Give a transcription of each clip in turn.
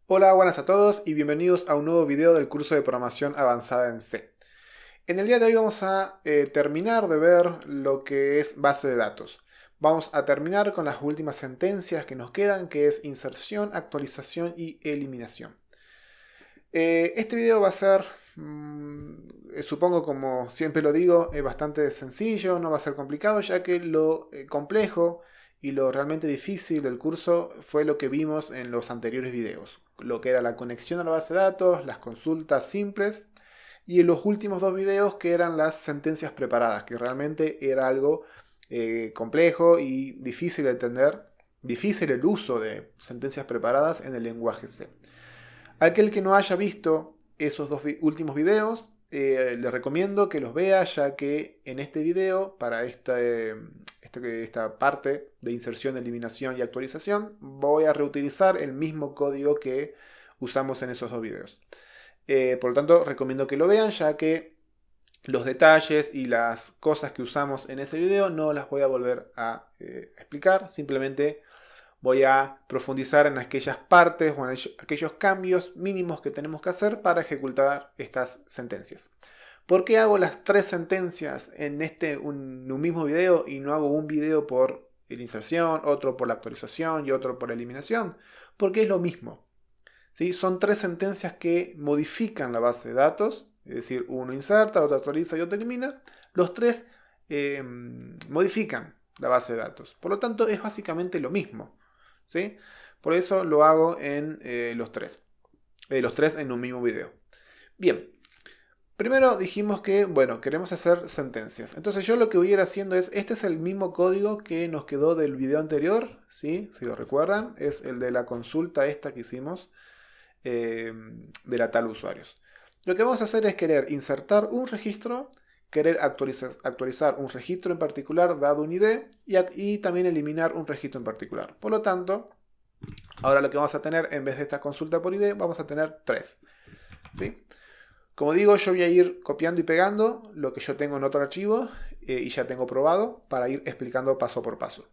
Hola, buenas a todos y bienvenidos a un nuevo video del curso de programación avanzada en C. En el día de hoy vamos a terminar de ver lo que es base de datos. Vamos a terminar con las últimas sentencias que nos quedan, que es inserción, actualización y eliminación. Este video va a ser, supongo como siempre lo digo, bastante sencillo, no va a ser complicado, ya que lo complejo y lo realmente difícil del curso fue lo que vimos en los anteriores videos. Lo que era la conexión a la base de datos, las consultas simples y en los últimos dos videos que eran las sentencias preparadas, que realmente era algo complejo y difícil de entender, difícil el uso de sentencias preparadas en el lenguaje C. Aquel que no haya visto esos dos últimos videos, les recomiendo que los vea, ya que en este video, para esta parte de inserción, eliminación y actualización, voy a reutilizar el mismo código que usamos en esos dos videos. Por lo tanto, recomiendo que lo vean, ya que los detalles y las cosas que usamos en ese video no las voy a volver a explicar, simplemente voy a profundizar en aquellas partes o en aquellos cambios mínimos que tenemos que hacer para ejecutar estas sentencias. ¿Por qué hago las tres sentencias en un mismo video y no hago un video por la inserción, otro por la actualización y otro por la eliminación? Porque es lo mismo. ¿Sí? Son tres sentencias que modifican la base de datos, es decir, uno inserta, otro actualiza y otro elimina. Los tres modifican la base de datos. Por lo tanto, es básicamente lo mismo. ¿Sí? Por eso lo hago en los tres en un mismo video. Bien, primero dijimos que, bueno, queremos hacer sentencias. Entonces yo lo que voy a ir haciendo este es el mismo código que nos quedó del video anterior, ¿sí? Si lo recuerdan, es el de la consulta esta que hicimos de la tal usuarios. Lo que vamos a hacer es querer insertar un registro, querer actualizar un registro en particular dado un ID y también eliminar un registro en particular. Por lo tanto, ahora lo que vamos a tener en vez de esta consulta por ID, vamos a tener tres. ¿Sí? Como digo, yo voy a ir copiando y pegando lo que yo tengo en otro archivo y ya tengo probado para ir explicando paso por paso.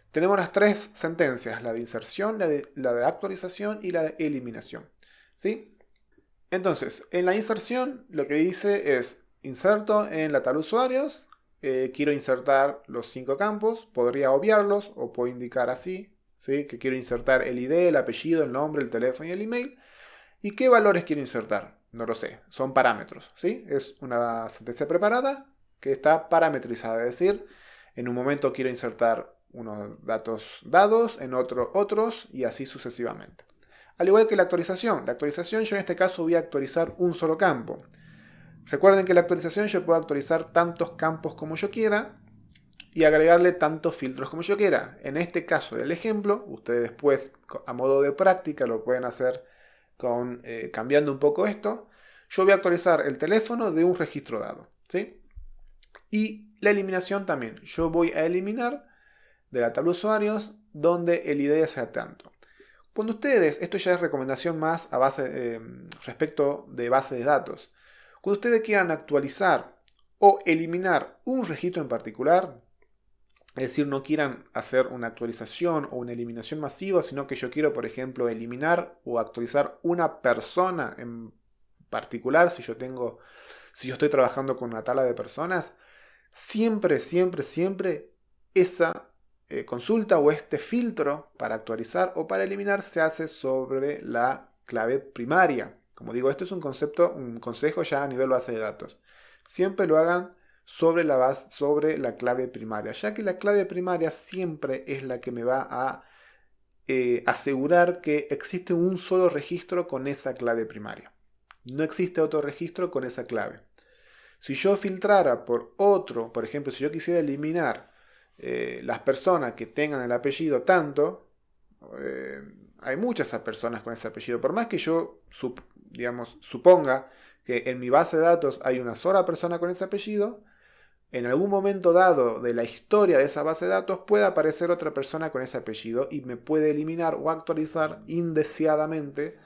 Tenemos las tres sentencias, la de inserción, la de actualización y la de eliminación. ¿Sí? Entonces, en la inserción lo que dice es, inserto en la tal usuarios, quiero insertar los 5 campos, podría obviarlos o puedo indicar así, ¿sí? Que quiero insertar el ID, el apellido, el nombre, el teléfono y el email. ¿Y qué valores quiero insertar? No lo sé, son parámetros, ¿sí? Es una sentencia preparada que está parametrizada, es decir, en un momento quiero insertar unos datos dados, en otro otros y así sucesivamente. Al igual que la actualización yo en este caso voy a actualizar un solo campo. Recuerden que en la actualización yo puedo actualizar tantos campos como yo quiera y agregarle tantos filtros como yo quiera. En este caso del ejemplo, ustedes después a modo de práctica lo pueden hacer cambiando un poco esto. Yo voy a actualizar el teléfono de un registro dado, ¿sí? Y la eliminación también. Yo voy a eliminar de la tabla usuarios donde el ID sea tanto. Cuando ustedes, esto ya es recomendación más a respecto de base de datos. Cuando ustedes quieran actualizar o eliminar un registro en particular, es decir, no quieran hacer una actualización o una eliminación masiva, sino que yo quiero, por ejemplo, eliminar o actualizar una persona en particular, si yo estoy trabajando con una tabla de personas, siempre, siempre, siempre esa consulta o este filtro para actualizar o para eliminar se hace sobre la clave primaria. Como digo, esto es un consejo ya a nivel base de datos. Siempre lo hagan sobre la clave primaria, ya que la clave primaria siempre es la que me va a asegurar que existe un solo registro con esa clave primaria. No existe otro registro con esa clave. Si yo filtrara por otro, por ejemplo, si yo quisiera eliminar las personas que tengan el apellido tanto, eh, hay muchas personas con ese apellido. Por más que yo suponga que en mi base de datos hay una sola persona con ese apellido, en algún momento dado de la historia de esa base de datos puede aparecer otra persona con ese apellido y me puede eliminar o actualizar indeseadamente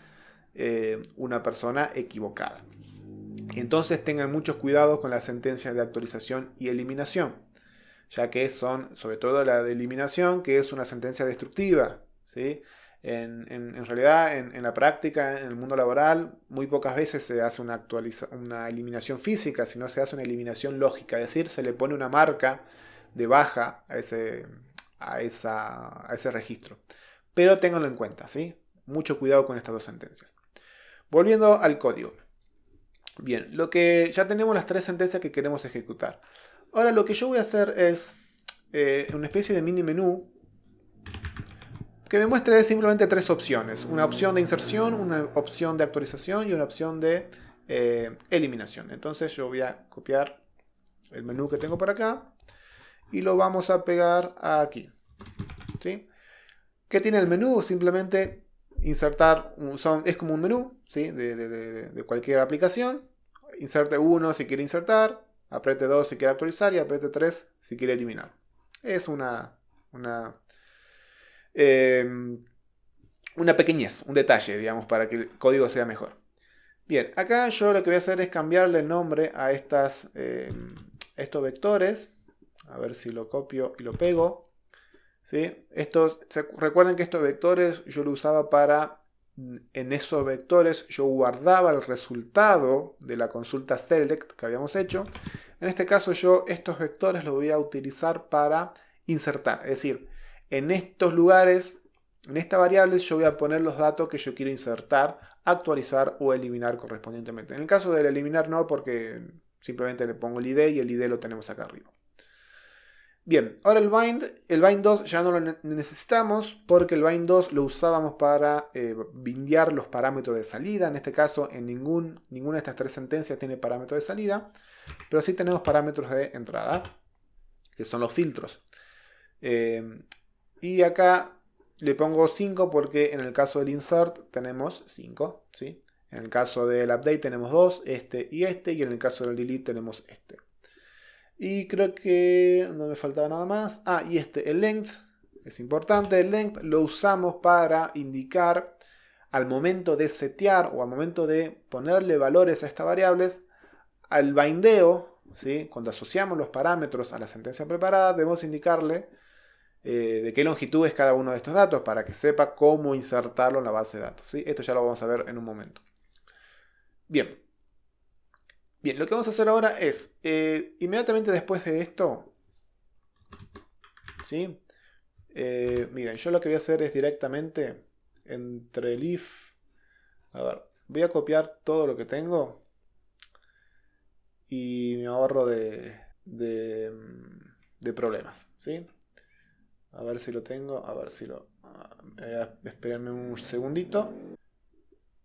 una persona equivocada. Entonces tengan muchos cuidados con las sentencias de actualización y eliminación, ya que son, sobre todo la de eliminación, que es una sentencia destructiva, ¿sí? En realidad, en la práctica, en el mundo laboral, muy pocas veces se hace una eliminación física, sino se hace una eliminación lógica. Es decir, se le pone una marca de baja a ese registro. Pero ténganlo en cuenta, ¿sí? Mucho cuidado con estas dos sentencias. Volviendo al código. Bien, ya tenemos las 3 sentencias que queremos ejecutar. Ahora lo que yo voy a hacer es una especie de mini menú que me muestre simplemente 3 opciones. Una opción de inserción, una opción de actualización y una opción de eliminación. Entonces yo voy a copiar el menú que tengo por acá y lo vamos a pegar aquí. ¿Sí? ¿Qué tiene el menú? Simplemente insertar, es como un menú, ¿sí? de cualquier aplicación. Inserte 1 si quiere insertar, apriete 2 si quiere actualizar y apriete 3 si quiere eliminar. Es una pequeñez, un detalle, digamos, para que el código sea mejor. Bien, acá yo lo que voy a hacer es cambiarle el nombre a estos vectores. A ver si lo copio y lo pego. ¿Sí? Recuerden que estos vectores yo lo usaba en esos vectores yo guardaba el resultado de la consulta select que habíamos hecho. En este caso yo estos vectores los voy a utilizar para insertar. Es decir, en estos lugares, en esta variable yo voy a poner los datos que yo quiero insertar, actualizar o eliminar correspondientemente. En el caso del eliminar no, porque simplemente le pongo el ID y el ID lo tenemos acá arriba. Bien, ahora el bind 2 ya no lo necesitamos porque el bind 2 lo usábamos para bindear los parámetros de salida. En este caso, en ninguna de estas 3 sentencias tiene parámetro de salida, pero sí tenemos parámetros de entrada, que son los filtros. Y acá le pongo 5 porque en el caso del insert tenemos 5, ¿sí? En el caso del update tenemos 2, y en el caso del delete tenemos este. Y creo que no me faltaba nada más. Y el length, es importante. El length lo usamos para indicar al momento de setear o al momento de ponerle valores a estas variables, al bindeo, ¿sí? Cuando asociamos los parámetros a la sentencia preparada, debemos indicarle de qué longitud es cada uno de estos datos para que sepa cómo insertarlo en la base de datos, ¿sí? Esto ya lo vamos a ver en un momento. Bien. Bien, lo que vamos a hacer ahora es, inmediatamente después de esto, ¿sí? Miren, yo lo que voy a hacer es directamente entre el if, a ver, voy a copiar todo lo que tengo y me ahorro de problemas, ¿sí? A ver si lo tengo, espérenme un segundito.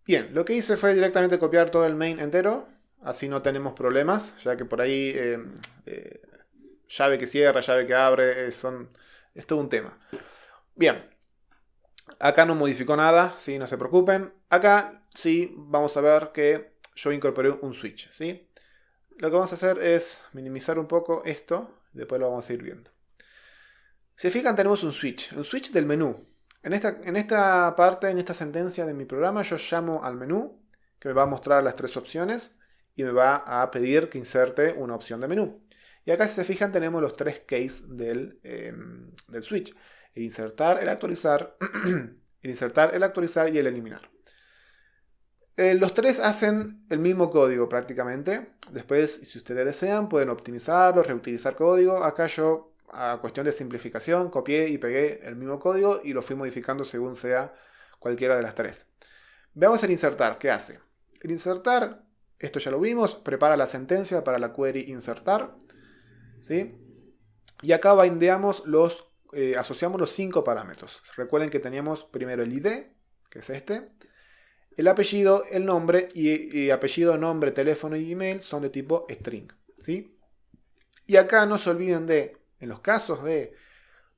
Bien, lo que hice fue directamente copiar todo el main entero. Así no tenemos problemas, ya que por ahí llave que cierra, llave que abre, es todo un tema. Bien, acá no modificó nada, ¿sí? No se preocupen. Acá sí vamos a ver que yo incorporé un switch, ¿sí? Lo que vamos a hacer es minimizar un poco esto, después lo vamos a ir viendo. Si se fijan tenemos un switch del menú. En esta parte, en esta sentencia de mi programa, yo llamo al menú, que me va a mostrar las 3 opciones, y me va a pedir que inserte una opción de menú. Y acá si se fijan tenemos los 3 cases del switch. El insertar, el actualizar, el insertar, el actualizar y el eliminar. Los 3 hacen el mismo código prácticamente. Después, si ustedes desean, pueden optimizarlo, reutilizar código. Acá yo, a cuestión de simplificación, copié y pegué el mismo código y lo fui modificando según sea cualquiera de las 3. Veamos el insertar. ¿Qué hace? El insertar... Esto ya lo vimos, prepara la sentencia para la query insertar, ¿sí? Y acá bindeamos asociamos los 5 parámetros. Recuerden que teníamos primero el ID, que es el apellido, el nombre, y apellido, nombre, teléfono y email son de tipo string, ¿sí? Y acá no se olviden en los casos de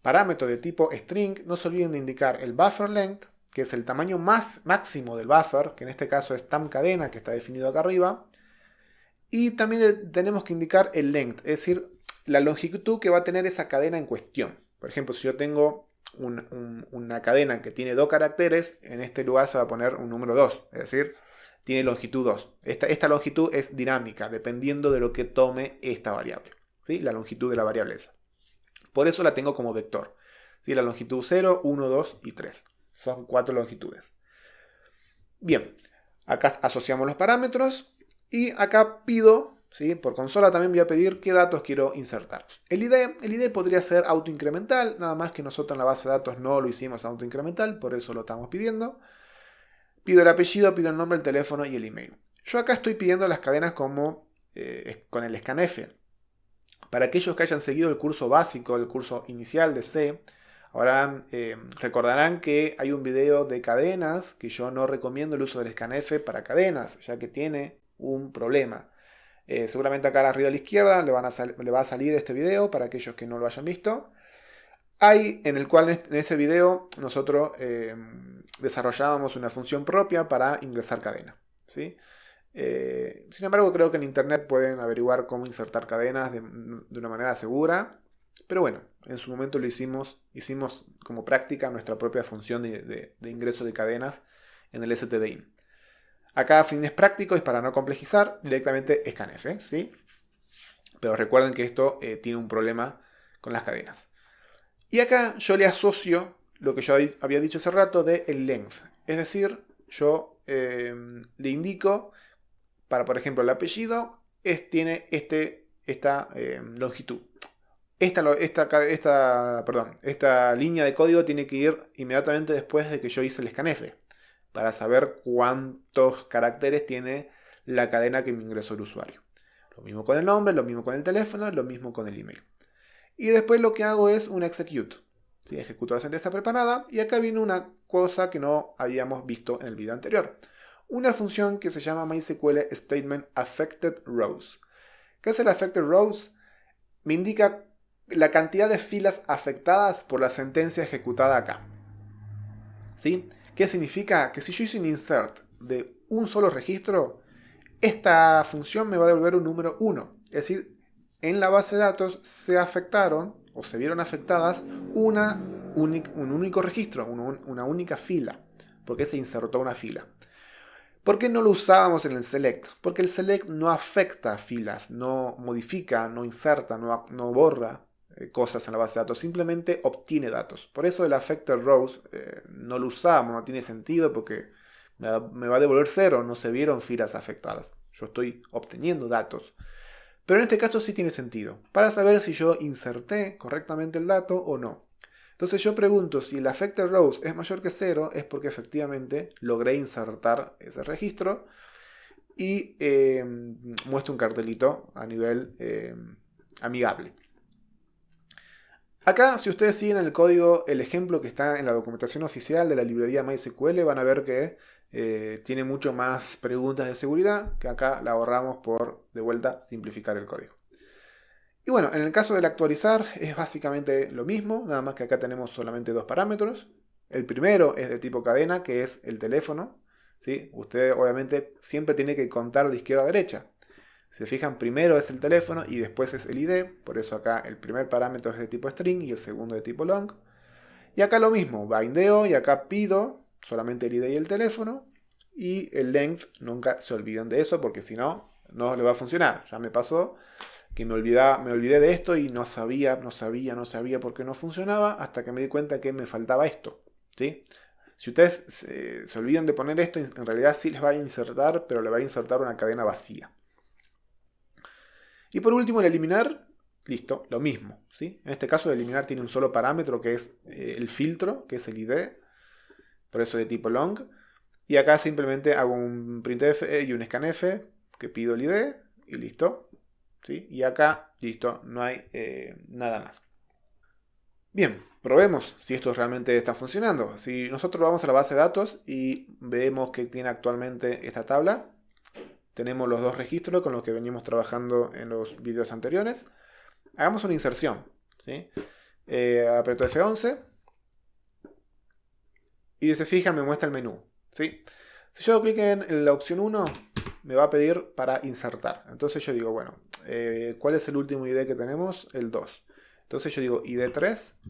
parámetros de tipo string, no se olviden de indicar el buffer length, que es el tamaño máximo del buffer, que en este caso es tam cadena, que está definido acá arriba. Y también tenemos que indicar el length, es decir, la longitud que va a tener esa cadena en cuestión. Por ejemplo, si yo tengo una cadena que tiene 2 caracteres, en este lugar se va a poner un número 2, es decir, tiene longitud 2. Esta longitud es dinámica, dependiendo de lo que tome esta variable, ¿sí? La longitud de la variable esa. Por eso la tengo como vector, ¿sí? La longitud 0, 1, 2 y 3. Son 4 longitudes. Bien, acá asociamos los parámetros y acá pido, ¿sí? Por consola también voy a pedir qué datos quiero insertar. El ID podría ser autoincremental, nada más que nosotros en la base de datos no lo hicimos autoincremental, por eso lo estamos pidiendo. Pido el apellido, pido el nombre, el teléfono y el email. Yo acá estoy pidiendo las cadenas como con el scanf. Para aquellos que hayan seguido el curso básico, el curso inicial de C, ahora recordarán que hay un video de cadenas que yo no recomiendo el uso del scanf para cadenas, ya que tiene un problema. Seguramente acá arriba a la izquierda le va a salir este video para aquellos que no lo hayan visto. Hay en el cual en ese video nosotros desarrollábamos una función propia para ingresar cadena, ¿sí? Sin embargo, creo que en internet pueden averiguar cómo insertar cadenas de una manera segura. Pero bueno, en su momento lo hicimos como práctica nuestra propia función de ingreso de cadenas en el stdin. Acá a fines prácticos y para no complejizar, directamente scanf, ¿sí? Pero recuerden que esto tiene un problema con las cadenas. Y acá yo le asocio lo que yo había dicho hace rato de el length. Es decir, yo le indico, para por ejemplo el apellido, tiene esta longitud. Esta línea de código tiene que ir inmediatamente después de que yo hice el scanf, para saber cuántos caracteres tiene la cadena que me ingresó el usuario. Lo mismo con el nombre, lo mismo con el teléfono, lo mismo con el email. Y después lo que hago es un execute. ¿Sí? Ejecuto la sentencia preparada y acá viene una cosa que no habíamos visto en el video anterior. Una función que se llama MySQL Statement Affected Rows. ¿Qué hace el Affected Rows? Me indica la cantidad de filas afectadas por la sentencia ejecutada acá. ¿Sí? ¿Qué significa? Que si yo hice un insert de un solo registro, esta función me va a devolver un número 1. Es decir, en la base de datos se afectaron o se vieron afectadas un único registro, una única fila, porque se insertó una fila. ¿Por qué no lo usábamos en el select? Porque el select no afecta filas, no modifica, no inserta, no borra cosas en la base de datos, simplemente obtiene datos. Por eso el affected rows no lo usamos, no tiene sentido porque me va a devolver 0, no se vieron filas afectadas. Yo estoy obteniendo datos. Pero en este caso sí tiene sentido, para saber si yo inserté correctamente el dato o no. Entonces yo pregunto si el affected rows es mayor que 0, es porque efectivamente logré insertar ese registro y muestro un cartelito a nivel amigable. Acá, si ustedes siguen el código, el ejemplo que está en la documentación oficial de la librería MySQL, van a ver que tiene mucho más preguntas de seguridad, que acá la ahorramos por, de vuelta, simplificar el código. Y bueno, en el caso del actualizar es básicamente lo mismo, nada más que acá tenemos solamente 2 parámetros. El primero es de tipo cadena, que es el teléfono, ¿sí? Usted obviamente siempre tiene que contar de izquierda a derecha. Si se fijan, primero es el teléfono y después es el ID, por eso acá el primer parámetro es de tipo string y el segundo de tipo long. Y acá lo mismo, bindeo y acá pido solamente el ID y el teléfono. Y el length, nunca se olviden de eso porque si no, no le va a funcionar. Ya me pasó que me olvidé de esto y no sabía por qué no funcionaba hasta que me di cuenta que me faltaba esto, ¿sí? Si ustedes se olvidan de poner esto, en realidad sí les va a insertar, pero le va a insertar una cadena vacía. Y por último, el eliminar, listo, lo mismo, ¿sí? En este caso, el eliminar tiene un solo parámetro que es el filtro, que es el ID, por eso de tipo long. Y acá simplemente hago un printf y un scanf que pido el ID y listo. ¿Sí? Y acá, listo, no hay nada más. Bien, probemos si esto realmente está funcionando. Si nosotros vamos a la base de datos y vemos que tiene actualmente esta tabla, tenemos los 2 registros con los que venimos trabajando en los videos anteriores. Hagamos una inserción, ¿sí? Aprieto F11 y si se fijan me muestra el menú, ¿sí? Si yo hago clic en la opción 1, me va a pedir para insertar. Entonces yo digo, bueno, ¿cuál es el último ID que tenemos? El 2. Entonces yo digo ID 3,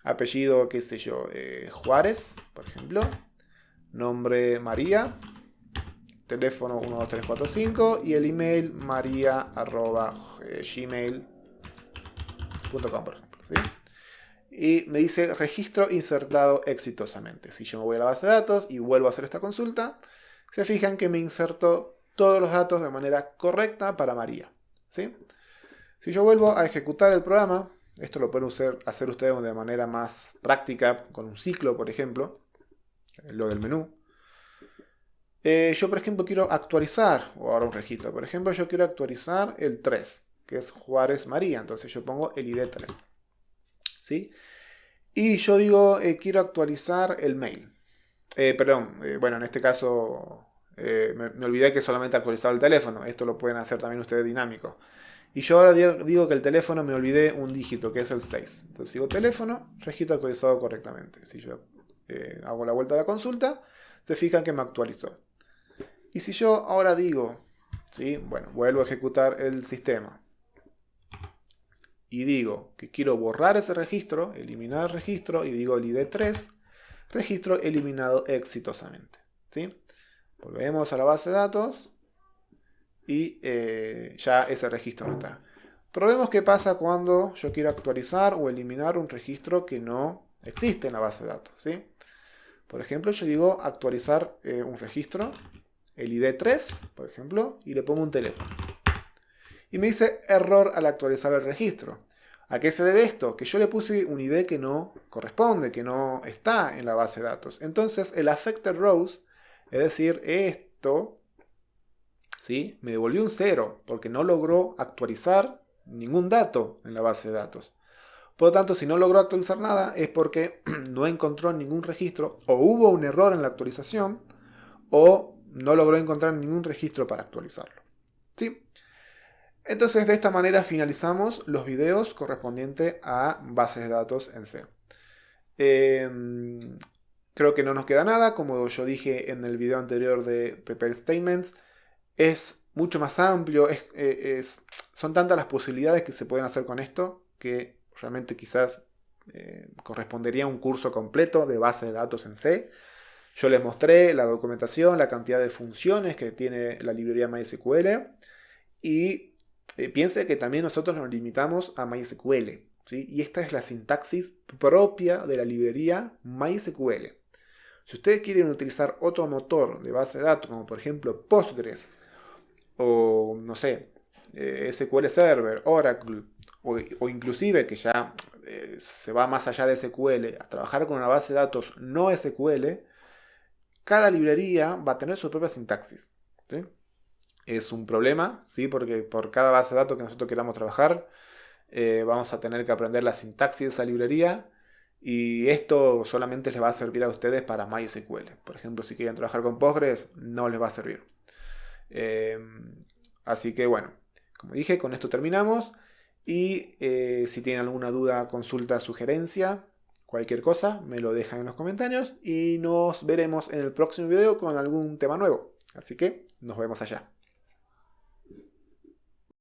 apellido, qué sé yo, Juárez, por ejemplo, nombre María, teléfono 12345 y el email maria@gmail.com, por ejemplo, ¿sí? y me dice registro insertado exitosamente. Si yo me voy a la base de datos y vuelvo a hacer esta consulta, se fijan que me insertó todos los datos de manera correcta para María, ¿sí? Si yo vuelvo a ejecutar el programa, esto lo pueden hacer ustedes de manera más práctica, con un ciclo, por ejemplo, lo del menú. Yo, por ejemplo, quiero actualizar, o ahora un registro, por ejemplo, yo quiero actualizar el 3, que es Juárez María, entonces yo pongo el ID 3, ¿sí? Y yo digo, quiero actualizar el mail. Bueno, en este caso me olvidé que solamente actualizaba el teléfono, esto lo pueden hacer también ustedes dinámico. Y yo ahora digo que el teléfono me olvidé un dígito, que es el 6. Entonces digo teléfono, registro actualizado correctamente. Si yo hago la vuelta a la consulta, se fijan que me actualizó. Y si yo ahora digo, ¿sí? Bueno, vuelvo a ejecutar el sistema. Y digo que quiero borrar ese registro, eliminar el registro, y digo el ID 3, registro eliminado exitosamente, ¿sí? Volvemos a la base de datos. Y ya ese registro no está. Probemos qué pasa cuando yo quiero actualizar o eliminar un registro que no existe en la base de datos, ¿sí? Por ejemplo, yo digo actualizar un registro, el ID 3, por ejemplo, y le pongo un teléfono. Y me dice error al actualizar el registro. ¿A qué se debe esto? Que yo le puse un ID que no corresponde, que no está en la base de datos. Entonces el affected rows, es decir, esto, ¿sí? Me devolvió un 0 porque no logró actualizar ningún dato en la base de datos. Por lo tanto, si no logró actualizar nada es porque no encontró ningún registro, o hubo un error en la actualización, o no logró encontrar ningún registro para actualizarlo, ¿sí? Entonces, de esta manera finalizamos los videos correspondientes a bases de datos en C. Creo que no nos queda nada, como yo dije en el video anterior de Prepare Statements. Es mucho más amplio, son tantas las posibilidades que se pueden hacer con esto que realmente quizás correspondería a un curso completo de base de datos en C. Yo les mostré la documentación, la cantidad de funciones que tiene la librería MySQL y piense que también nosotros nos limitamos a MySQL, ¿sí? Y esta es la sintaxis propia de la librería MySQL. Si ustedes quieren utilizar otro motor de base de datos, como por ejemplo Postgres, o no sé, SQL Server, Oracle, o inclusive que ya se va más allá de SQL a trabajar con una base de datos no SQL, cada librería va a tener su propia sintaxis, ¿sí? Es un problema, ¿sí? Porque por cada base de datos que nosotros queramos trabajar, vamos a tener que aprender la sintaxis de esa librería. Y esto solamente les va a servir a ustedes para MySQL. Por ejemplo, si quieren trabajar con Postgres, no les va a servir. Así que bueno, como dije, con esto terminamos. Y si tienen alguna duda, consulta, sugerencia, cualquier cosa, me lo dejan en los comentarios. Y nos veremos en el próximo video con algún tema nuevo. Así que nos vemos allá.